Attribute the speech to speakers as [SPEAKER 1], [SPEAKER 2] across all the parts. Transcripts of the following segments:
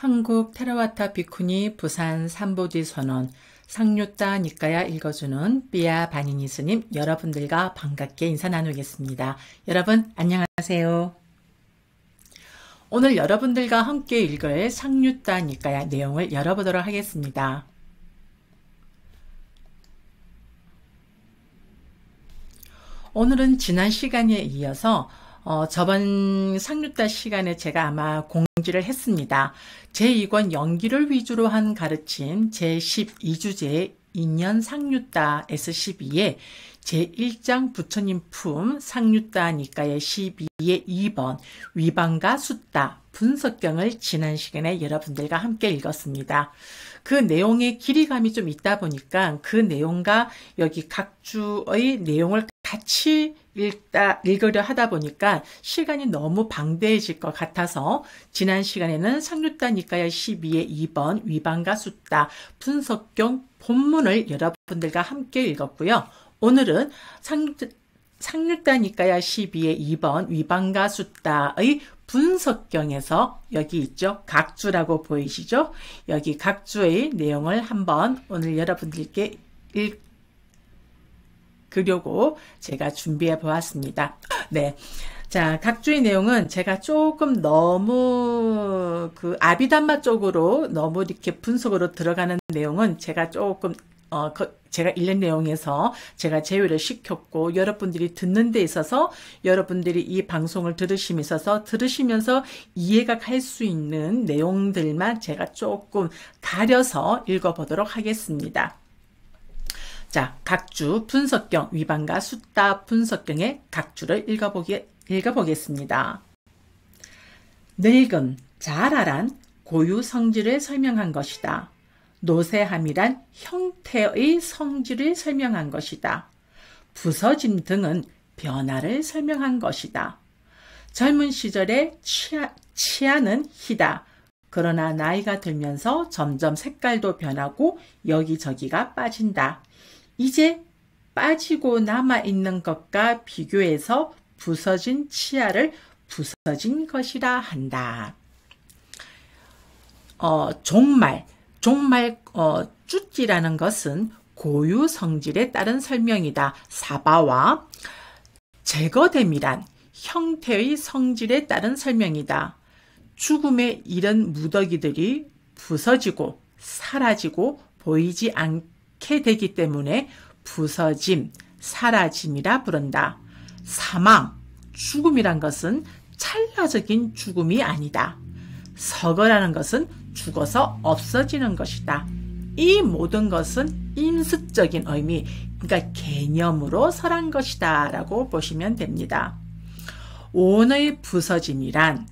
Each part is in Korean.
[SPEAKER 1] 한국 테라와타 비쿠니 부산 삼보디 선원 상류따 니까야 읽어주는 삐아 바니니 스님 여러분들과 반갑게 인사 나누겠습니다. 여러분 안녕하세요. 오늘 여러분들과 함께 읽을 상류따 니까야 내용을 열어보도록 하겠습니다. 오늘은 지난 시간에 이어서 저번 상류따 시간에 제가 아마 공지를 했습니다. 제2권 연기를 위주로 한 가르침 제12주제 인연 상류따 S12에 제1장 부처님 품 상류따 니까의 12의 2번 위반과 숫다 분석경을 지난 시간에 여러분들과 함께 읽었습니다. 그 내용의 길이감이 좀 있다 보니까 그 내용과 여기 각 주의 내용을 같이 읽으려 하다 보니까 시간이 너무 방대해질 것 같아서 지난 시간에는 상류따 니까의 12의 2번 위반과 숫다 분석경 본문을 여러분들과 함께 읽었고요. 오늘은 상류따 니까야 12의 2번 위반과 숫다의 분석경에서 여기 있죠. 각주라고 보이시죠? 여기 각주의 내용을 한번 오늘 여러분들께 읽으려고 제가 준비해 보았습니다. 네. 자, 각주의 내용은 제가 조금 너무 아비담마 쪽으로 너무 이렇게 분석으로 들어가는 내용은 제가 조금 제가 읽는 내용에서 제가 제외를 시켰고 여러분들이 듣는 데 있어서 여러분들이 이 방송을 들으시면서 이해가 갈 수 있는 내용들만 제가 조금 가려서 읽어보도록 하겠습니다. 자, 각주 분석경 위반과 숫다 분석경의 각주를 읽어보겠습니다. 늙음, 자라란 고유 성질을 설명한 것이다. 노쇠함이란 형태의 성질을 설명한 것이다. 부서짐 등은 변화를 설명한 것이다. 젊은 시절에 치아는 희다. 그러나 나이가 들면서 점점 색깔도 변하고 여기저기가 빠진다. 이제 빠지고 남아있는 것과 비교해서 부서진 치아를 부서진 것이라 한다. 종말 쭈찌라는 것은 고유 성질에 따른 설명이다. 사바와 제거됨이란 형태의 성질에 따른 설명이다. 죽음에 이른 무더기들이 부서지고 사라지고 보이지 않게 되기 때문에 부서짐, 사라짐이라 부른다. 사망, 죽음이란 것은 찰나적인 죽음이 아니다. 서거라는 것은 죽어서 없어지는 것이다. 이 모든 것은 인습적인 의미, 그러니까 개념으로 설한 것이다 라고 보시면 됩니다. 오온의 부서짐이란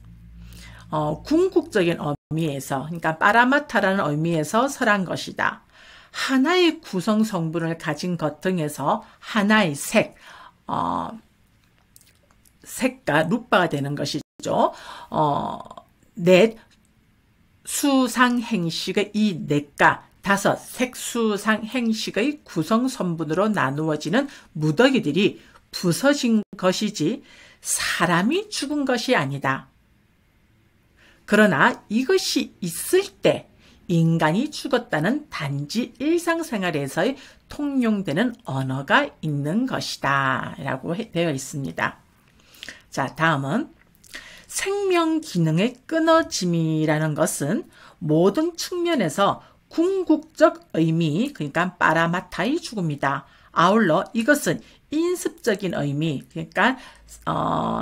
[SPEAKER 1] 궁극적인 의미에서, 그러니까 빠라마타라는 의미에서 설한 것이다. 하나의 구성 성분을 가진 것 등에서 하나의 색과 루빠가 되는 것이죠. 넷 수상행식의 이 넷과 다섯 색수상행식의 구성성분으로 나누어지는 무더기들이 부서진 것이지 사람이 죽은 것이 아니다. 그러나 이것이 있을 때 인간이 죽었다는 단지 일상생활에서의 통용되는 언어가 있는 것이다 라고 되어 있습니다. 자, 다음은 생명 기능의 끊어짐이라는 것은 모든 측면에서 궁극적 의미, 그러니까 빠라마타의 죽음이다. 아울러 이것은 인습적인 의미, 그러니까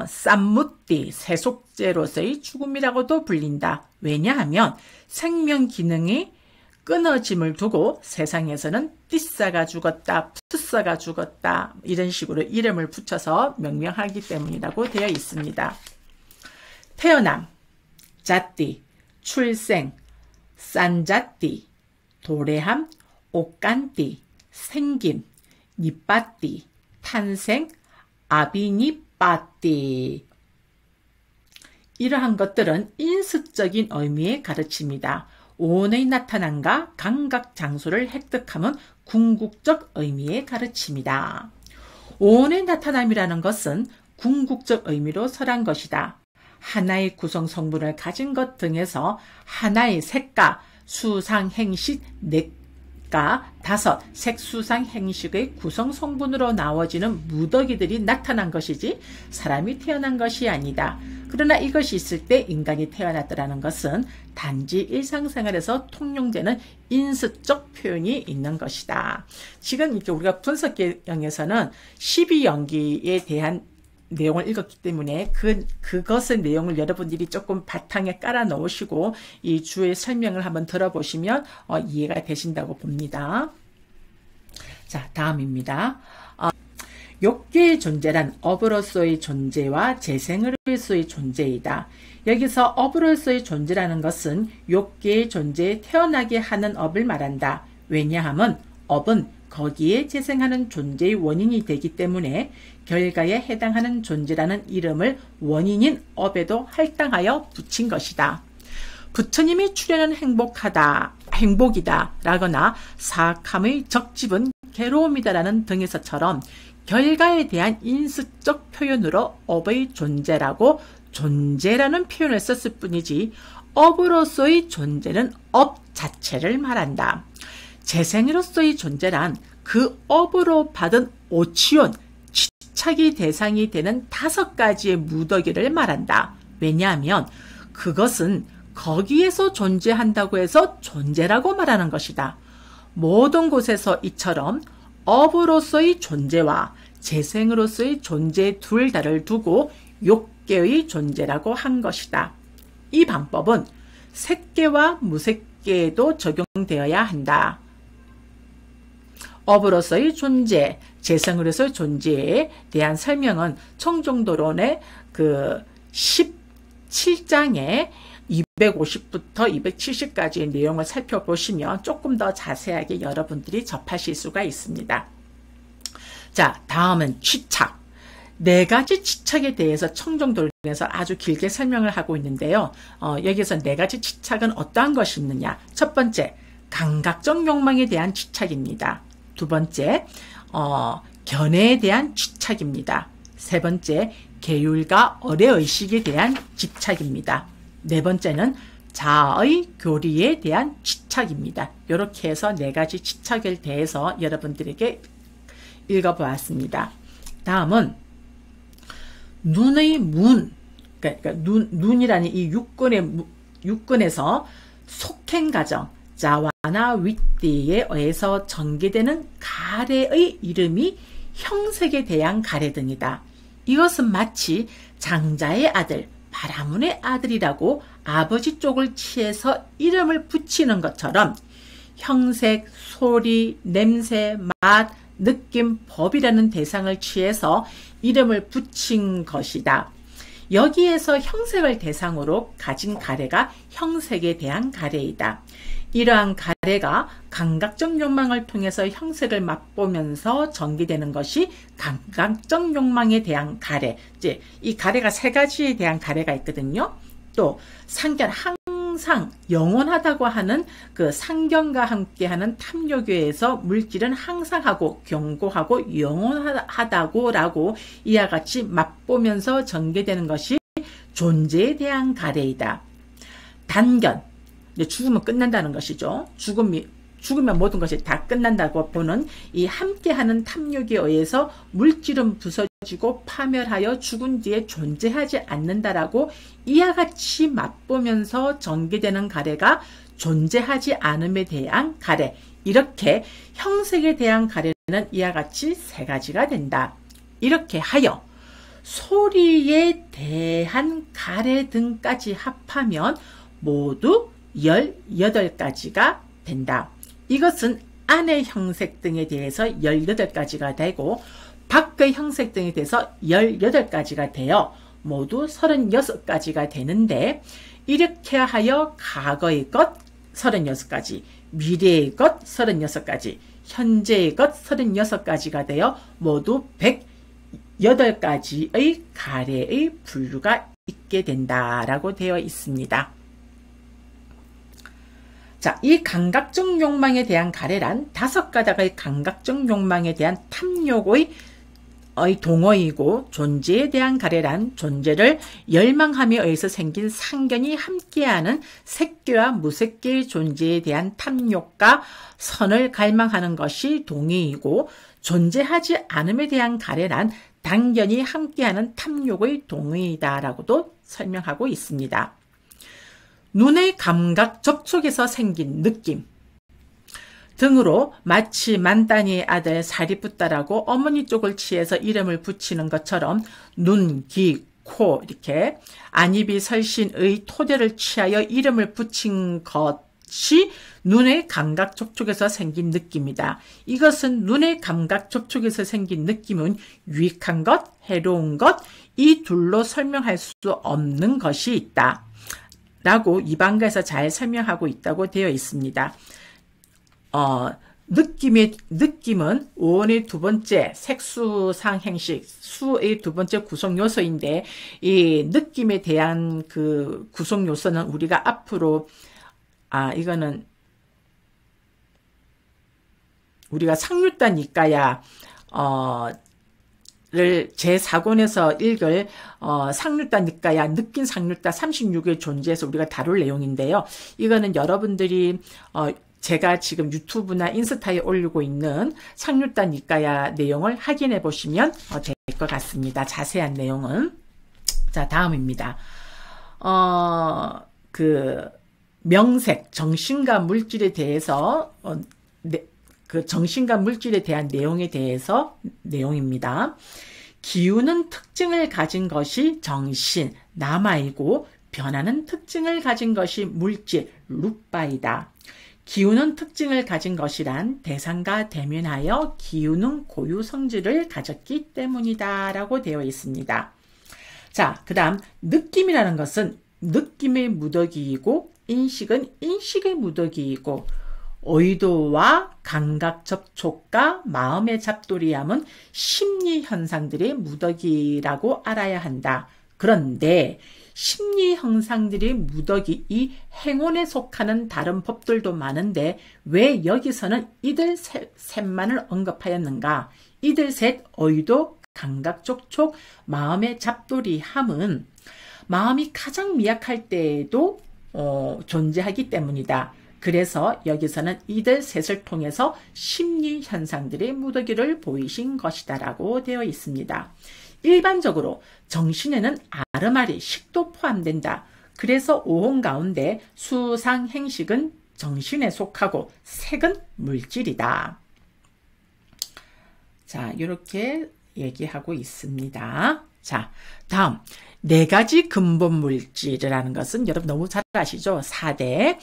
[SPEAKER 1] 쌈무띠, 세속죄로서의 죽음이라고도 불린다. 왜냐하면 생명 기능이 끊어짐을 두고 세상에서는 띠싸가 죽었다, 푸싸가 죽었다 이런 식으로 이름을 붙여서 명명하기 때문이라고 되어 있습니다. 태어남, 자띠, 출생, 싼자띠, 도래함, 옷간띠, 생김, 니빠띠, 탄생, 아비니빠띠. 이러한 것들은 인습적인 의미의 가르침이다. 오온의 나타남과 감각 장소를 획득함은 궁극적 의미의 가르침이다. 오온의 나타남이라는 것은 궁극적 의미로 설한 것이다. 하나의 구성 성분을 가진 것 등에서 하나의 색가, 수상, 행식, 넷가, 다섯, 색수상, 행식의 구성 성분으로 나와지는 무더기들이 나타난 것이지 사람이 태어난 것이 아니다. 그러나 이것이 있을 때 인간이 태어났다는 것은 단지 일상생활에서 통용되는 인수적 표현이 있는 것이다. 지금 이렇게 우리가 분석계형에서는 12연기에 대한 내용을 읽었기 때문에 그것의 내용을 여러분들이 조금 바탕에 깔아 놓으시고 이 주의 설명을 한번 들어보시면 이해가 되신다고 봅니다. 자, 다음입니다. 욕계의 존재란 업으로서의 존재와 재생으로서의 존재이다. 여기서 업으로서의 존재라는 것은 욕계의 존재에 태어나게 하는 업을 말한다. 왜냐하면 업은 거기에 재생하는 존재의 원인이 되기 때문에 결과에 해당하는 존재라는 이름을 원인인 업에도 할당하여 붙인 것이다. 부처님이 출현은 행복이다 라거나 사악함의 적집은 괴로움이다 라는 등에서처럼 결과에 대한 인수적 표현으로 업의 존재라고 존재라는 표현을 썼을 뿐이지 업으로서의 존재는 업 자체를 말한다. 재생으로서의 존재란 그 업으로 받은 오치온, 집착이 대상이 되는 5가지의 무더기를 말한다. 왜냐하면 그것은 거기에서 존재한다고 해서 존재라고 말하는 것이다. 모든 곳에서 이처럼 업으로서의 존재와 재생으로서의 존재 둘 다를 두고 욕계의 존재라고 한 것이다. 이 방법은 색계와 무색계에도 적용되어야 한다. 업으로서의 존재, 재생으로서의 존재에 대한 설명은 청정도론의 그 17장에 250부터 270까지의 내용을 살펴보시면 조금 더 자세하게 여러분들이 접하실 수가 있습니다. 자, 다음은 취착. 4가지 취착에 대해서 청정도론에서 아주 길게 설명을 하고 있는데요. 여기서 4가지 취착은 어떠한 것이 있느냐. 첫 번째, 감각적 욕망에 대한 취착입니다. 두 번째, 견해에 대한 취착입니다. 세 번째, 계율과 어뢰의식에 대한 집착입니다. 네 번째는 자아의 교리에 대한 취착입니다. 이렇게 해서 4가지 취착에 대해서 여러분들에게 읽어보았습니다. 다음은 눈의 문, 그러니까 눈이라는 이 육근에서 속행 과정, 자와나 윗띠에 의해서 전개되는 가래의 이름이 형색에 대한 가래 등이다. 이것은 마치 장자의 아들, 바라문의 아들이라고 아버지 쪽을 취해서 이름을 붙이는 것처럼 형색, 소리, 냄새, 맛, 느낌, 법이라는 대상을 취해서 이름을 붙인 것이다. 여기에서 형색을 대상으로 가진 가래가 형색에 대한 가래이다. 이러한 가래가 감각적 욕망을 통해서 형색을 맛보면서 전개되는 것이 감각적 욕망에 대한 가래. 이제 이 가래가 3가지에 대한 가래가 있거든요. 또 상견, 항상 영원하다고 하는 그 상견과 함께하는 탐욕교에서 물질은 항상 하고 경고하고 영원하다고 라고 이와 같이 맛보면서 전개되는 것이 존재에 대한 가래이다. 단견, 죽으면 끝난다는 것이죠. 죽으면 모든 것이 다 끝난다고 보는 이 함께하는 탐욕에 의해서 물질은 부서지고 파멸하여 죽은 뒤에 존재하지 않는다라고 이와 같이 맛보면서 전개되는 가래가 존재하지 않음에 대한 가래. 이렇게 형색에 대한 가래는 이와 같이 3가지가 된다. 이렇게 하여 소리에 대한 가래 등까지 합하면 모두 18가지가 된다. 이것은 안의 형색 등에 대해서 18가지가 되고 밖의 형색 등에 대해서 18가지가 되어 모두 36가지가 되는데 이렇게 하여 과거의 것 36가지, 미래의 것 36가지, 현재의 것 36가지가 되어 모두 108가지의 가래의 분류가 있게 된다라고 되어 있습니다. 자, 이 감각적 욕망에 대한 가래란 5가닥의 감각적 욕망에 대한 탐욕의 동어이고 존재에 대한 가래란 존재를 열망함에 의해서 생긴 상견이 함께하는 색계와 무색계의 존재에 대한 탐욕과 선을 갈망하는 것이 동의이고 존재하지 않음에 대한 가래란 단견이 함께하는 탐욕의 동의이다라고도 설명하고 있습니다. 눈의 감각 접촉에서 생긴 느낌. 등으로 마치 만다니의 아들 사리붓다라고 어머니 쪽을 취해서 이름을 붙이는 것처럼 눈, 귀, 코 이렇게 안입이 설신의 토대를 취하여 이름을 붙인 것이 눈의 감각 접촉에서 생긴 느낌이다. 이것은 눈의 감각 접촉에서 생긴 느낌은 유익한 것, 해로운 것, 이 둘로 설명할 수 없는 것이 있다. 라고 이방가에서 잘 설명하고 있다고 되어 있습니다. 느낌은 오온의 두 번째 색수상 행식, 수의 두 번째 구성 요소인데, 이 느낌에 대한 그 구성 요소는 우리가 앞으로, 이거는 우리가 상류단 니까야, 를 제4권에서 읽을 상류단 니까야 느낀 상류단 36의 존재에서 우리가 다룰 내용인데요. 이거는 여러분들이 제가 지금 유튜브나 인스타에 올리고 있는 상류단 니까야 내용을 확인해 보시면 될 것 같습니다. 자세한 내용은. 자, 다음입니다. 그 명색, 정신과 물질에 대해서 그 정신과 물질에 대한 내용에 대해서 내용입니다. 기우는 특징을 가진 것이 정신, 나마이고 변하는 특징을 가진 것이 물질, 루빠이다. 기우는 특징을 가진 것이란 대상과 대면하여 기우는 고유 성질을 가졌기 때문이다 라고 되어 있습니다. 자, 그 다음 느낌이라는 것은 느낌의 무더기이고 인식은 인식의 무더기이고 의도와 감각 접촉과 마음의 잡돌이함은 심리 현상들의 무더기라고 알아야 한다. 그런데 심리 현상들의 무더기, 이 행운에 속하는 다른 법들도 많은데 왜 여기서는 이들 셋만을 언급하였는가? 이들 셋, 의도, 감각 접촉, 마음의 잡돌이함은 마음이 가장 미약할 때에도 존재하기 때문이다. 그래서 여기서는 이들 셋을 통해서 심리 현상들의 무더기를 보이신 것이다 라고 되어 있습니다. 일반적으로 정신에는 아르마리, 식도 포함된다. 그래서 오혼 가운데 수상 행식은 정신에 속하고 색은 물질이다. 자, 이렇게 얘기하고 있습니다. 자, 다음 네 가지 근본 물질이라는 것은 여러분 너무 잘 아시죠? 4대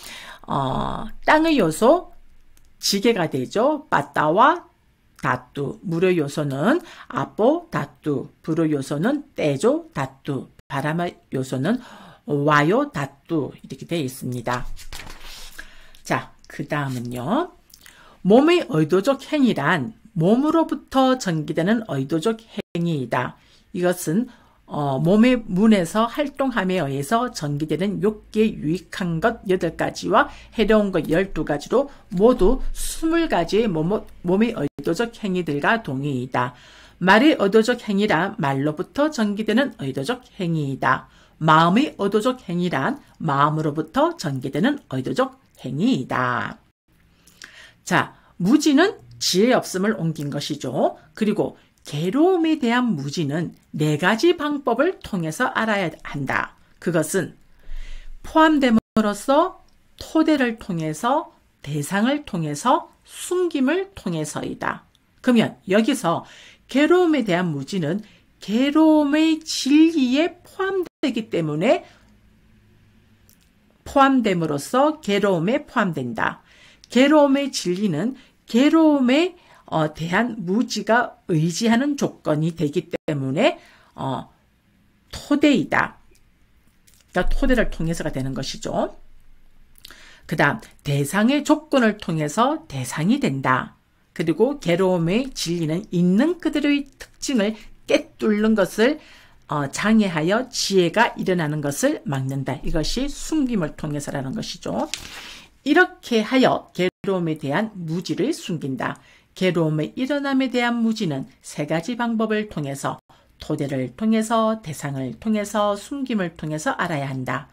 [SPEAKER 1] 땅의 요소 지게가 되죠. 빠따와 다뚜, 물의 요소는 아뽀, 다뚜, 불의 요소는 떼조, 다뚜, 바람의 요소는 와요, 다뚜 이렇게 되어 있습니다. 자, 그 다음은요. 몸의 의도적 행위란 몸으로부터 전기되는 의도적 행위이다. 이것은 몸의 문에서 활동함에 의해서 전기되는 욕기에 유익한 것 8가지와 해로운 것 12가지로 모두 20가지의 몸의 의도적 행위들과 동의이다. 말의 의도적 행위란 말로부터 전기되는 의도적 행위이다. 마음의 의도적 행위란 마음으로부터 전기되는 의도적 행위이다. 자, 무지는 지혜 없음을 옮긴 것이죠. 그리고 괴로움에 대한 무지는 4가지 방법을 통해서 알아야 한다. 그것은 포함됨으로써 토대를 통해서 대상을 통해서 숨김을 통해서이다. 그러면 여기서 괴로움에 대한 무지는 괴로움의 진리에 포함되기 때문에 포함됨으로써 괴로움에 포함된다. 괴로움의 진리는 괴로움에 대한 무지가 의지하는 조건이 되기 때문에 토대이다. 그러니까 토대를 통해서가 되는 것이죠. 그 다음 대상의 조건을 통해서 대상이 된다. 그리고 괴로움의 진리는 있는 그대로의 특징을 꿰뚫는 것을 장애하여 지혜가 일어나는 것을 막는다. 이것이 숨김을 통해서라는 것이죠. 이렇게 하여 괴로움에 대한 무지를 숨긴다. 괴로움의 일어남에 대한 무지는 세 가지 방법을 통해서 토대를 통해서 대상을 통해서 숨김을 통해서 알아야 한다.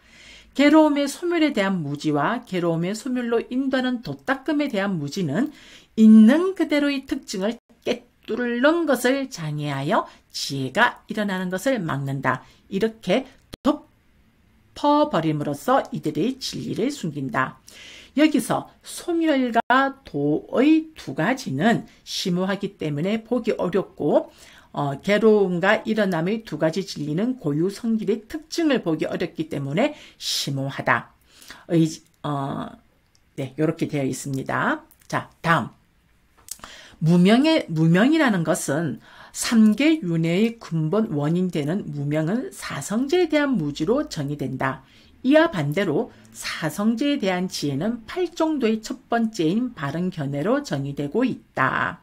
[SPEAKER 1] 괴로움의 소멸에 대한 무지와 괴로움의 소멸로 인도하는 도닦음에 대한 무지는 있는 그대로의 특징을 깨뚫는 것을 장애하여 지혜가 일어나는 것을 막는다. 이렇게 덮어버림으로써 이들의 진리를 숨긴다. 여기서 소멸과 도의 두 가지는 심오하기 때문에 보기 어렵고 괴로움과 일어남의 두 가지 진리는 고유 성질의 특징을 보기 어렵기 때문에 심오하다. 네, 이렇게 되어 있습니다. 자, 다음. 무명이라는 것은 3개 윤회의 근본 원인되는 무명은 사성제에 대한 무지로 정의된다. 이와 반대로 사성제에 대한 지혜는 8정도의 첫 번째인 바른 견해로 정의되고 있다.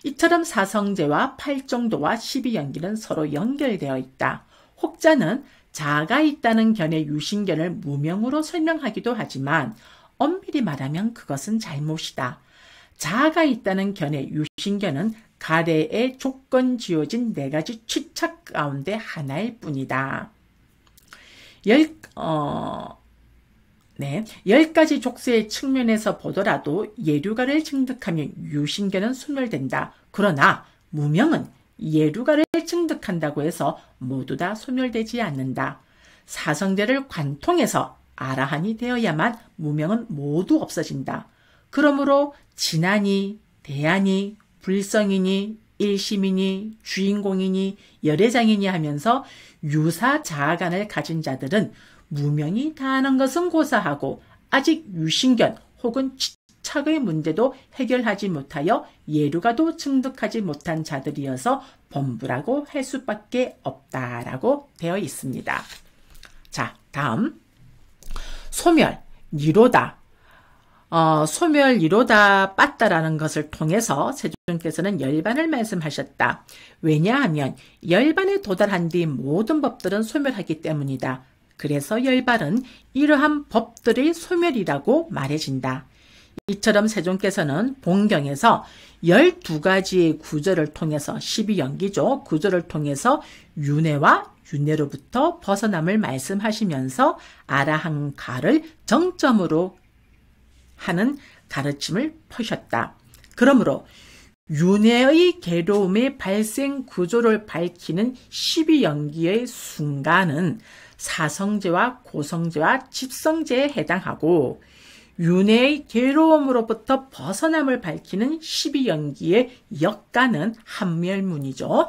[SPEAKER 1] 이처럼 사성제와 8정도와 12연기는 서로 연결되어 있다. 혹자는 자아가 있다는 견해 유신견을 무명으로 설명하기도 하지만 엄밀히 말하면 그것은 잘못이다. 자아가 있다는 견해 유신견은 가래에 조건 지어진 4가지 취착 가운데 하나일 뿐이다. 10가지 족쇄의 측면에서 보더라도 예류가를 증득하면 유신견은 소멸된다. 그러나 무명은 예류가를 증득한다고 해서 모두 다 소멸되지 않는다. 사성제를 관통해서 아라한이 되어야만 무명은 모두 없어진다. 그러므로 진하니, 대하니, 불성이니, 일심이니, 주인공이니, 열애장이니 하면서 유사 자아간을 가진 자들은 무명이 다하는 것은 고사하고 아직 유신견 혹은 착의 문제도 해결하지 못하여 예류가도 증득하지 못한 자들이어서 범부라고 할 수밖에 없다라고 되어 있습니다. 자, 다음. 소멸, 니로다. 소멸, 니로다, 빠따라는 것을 통해서 세존께서는 열반을 말씀하셨다. 왜냐하면 열반에 도달한 뒤 모든 법들은 소멸하기 때문이다. 그래서 열반은 이러한 법들의 소멸이라고 말해진다. 이처럼 세존께서는 본경에서 12가지의 구절을 통해서 12연기죠. 구절을 통해서 윤회와 윤회로부터 벗어남을 말씀하시면서 아라한가를 정점으로 하는 가르침을 펴셨다. 그러므로 윤회의 괴로움의 발생 구조를 밝히는 12연기의 순간은 사성제와 고성제와 집성제에 해당하고 윤회의 괴로움으로부터 벗어남을 밝히는 12연기의 역간은 한멸문이죠.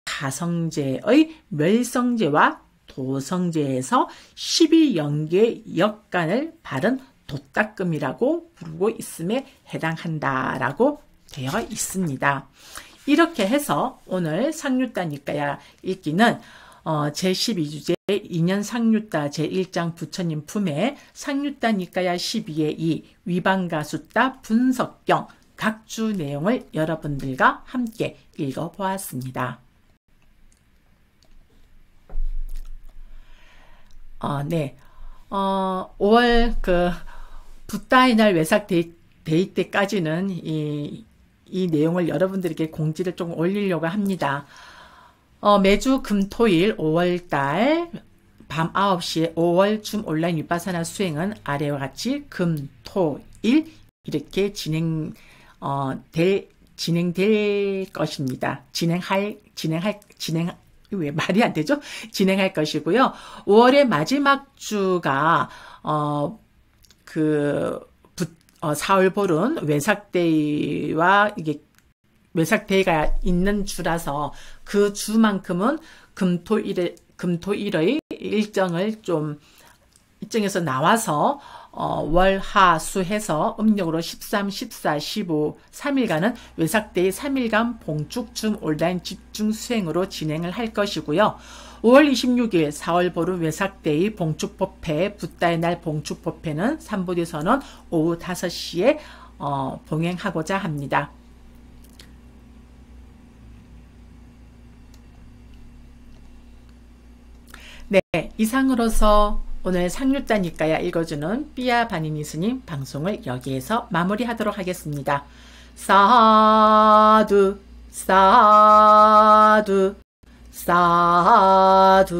[SPEAKER 1] 사성제의 멸성제와 도성제에서 12연기의 역간을 바른 도닦음이라고 부르고 있음에 해당한다라고 되어 있습니다. 이렇게 해서 오늘 상류따 니까야 읽기는 제12주제 2년 상류따 제1장 부처님 품에 상류따 니까야 12의 2 위반가수따 분석경 각주 내용을 여러분들과 함께 읽어보았습니다. 네. 5월 붓다의 날 외삭 데이 때까지는 이 내용을 여러분들에게 공지를 좀 올리려고 합니다. 매주 금토일 5월달 밤 9시에 5월 줌 온라인 위파사나 수행은 아래와 같이 금토일 이렇게 진행될 것입니다. 왜 말이 안 되죠? 진행할 것이고요. 5월의 마지막 주가 4월 볼은 외삭데이와 이게 외삭데이가 있는 주라서 그 주만큼은 금토일의 일정에서 나와서 월화수 해서 음력으로 13, 14, 15, 3일간은 외삭데이 3일간 봉축줌 온라인 집중 수행으로 진행을 할 것이고요. 5월 26일 4월 보름 외삭데이 봉축법회 붓다의 날 봉축법회는 삼보디선언 오후 5시에 봉행하고자 합니다. 네, 이상으로서 오늘 상류따 니까야 읽어주는 삐아 바니니 스님 방송을 여기에서 마무리하도록 하겠습니다. 사두, 사두, 사두.